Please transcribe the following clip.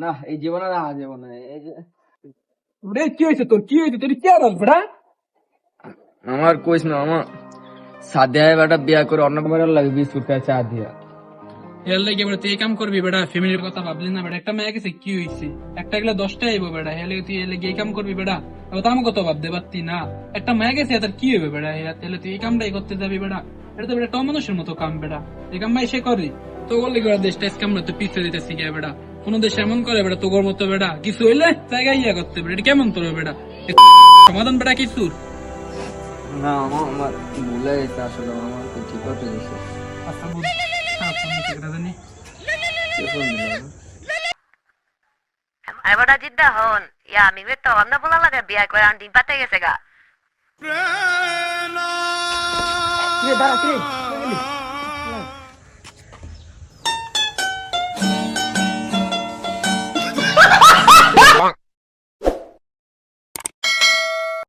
না এই জীবনে না জীবনে এই যে ওরে কি হয়েছে তোর, কি হয়েছে তোর, কি আর বেটা? আমার কইস না আমার সাদিয়া বেটা বিয়া করে অন্য মেয়ের লাগে বিস্কুট খায় চা দিয়া। এর লাগে বেটা তুই এই কাম করবি বেটা? ফ্যামিলির কথা ভাবলি না বেটা? একটা মেয়ে গেছে কি হয়েছে? একটা গেলে 10টা আইবো বেটা, এর লাগে তুই এর লাগে এই কাম করবি বেটা? এবার তো আমি কত ভাবতে পারতি না। একটা মেয়ে গেছে তার কি হবে বেটা? তাহলে তুই এই কামটাই করতে যাবি বেটা? এটা তো বেটা একটা মানুষের মতো কাম বেটা, এই কাম ভাই সে করে। তো বললি বেটা দেশটা কাম না তো পিছিয়ে দিতেছি গে বেটা? কোন দেশ এমন করে বেটা তোর মতো বেটা? কিছু হইলে জায়গায় ইয়া করতে বেটা, এটা কেমন তোর বেটা? সমাধান বেটা কিছু? না আমার ভুলে গেছে আসলে, আমার ঠিক করতে দিছে। আচ্ছা বুঝ, হ্যাঁ ফোন দিতে জানি। কে ফোন দিল? এবারে জিদ্দা হন ইয়া আমি তো অন্য বলা লাগে বিয়া করে আন্টি পাতে গেছে গা। দাঁড়া কি